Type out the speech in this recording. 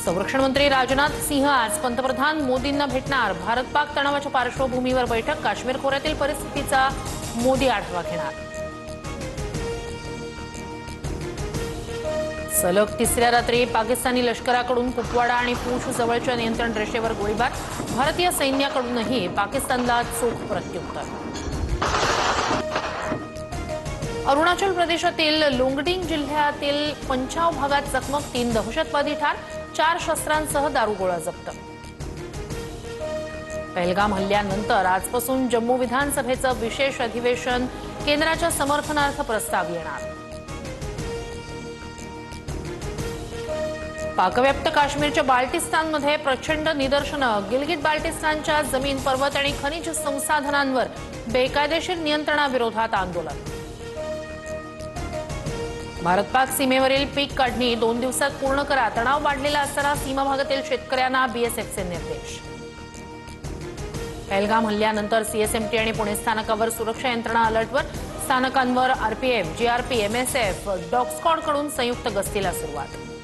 संरक्षण मंत्री राजनाथ सिंह आज पंतप्रधान मोदींना भेटणार। भारत पाक तणावाच्या पार्श्वभूमीवर बैठक। काश्मीर खोऱ्यातील परिस्थितीचा मोदी आढावा घेणार। सलग तिसऱ्या रात्री पाकिस्तानी लष्कराकडून कुपवाडा आणि पूंछ जवळच्या नियंत्रण रेषेवर गोळीबार। भारतीय सैन्याकडूनही पाकिस्तानला चोख प्रत्युत्तर। अरुणाचल प्रदेशातील लोंगडिंग जिल्ह्यातील पंचाव भागात चकमक। 3 दहशतवादी ठार, 4 शस्त्रांसह दारुगोळा जप्त। पहलगाम हल्ल्यानंतर आजपासून जम्मू विधानसभेचं विशेष अधिवेशन। केंद्राच्या समर्थनार्थ प्रस्ताव येणार। पाकव्याप्त काश्मीरच्या बाल्टिस्तानमध्ये प्रचंड निदर्शनं। गिलगिट बाल्टिस्तानच्या जमीन, पर्वत आणि खनिज संसाधनांवर बेकायदेशीर नियंत्रणाविरोधात आंदोलन। भारत पाक सीमेवरील पीक काढणी 2 दिवसात पूर्ण करा। तणाव वाढलेला असताना सीमा भागातील शेतकऱ्यांना बीएसएफचे निर्देश। पहलगाम हल्ल्यानंतर सीएसएमटी आणि पुणे स्थानकावर सुरक्षा यंत्रणा अलर्टवर। स्थानकांवर आरपीएफ, जीआरपी, एमएसएफ, डॉग स्क्वॉडकडून संयुक्त गस्तीला सुरुवात।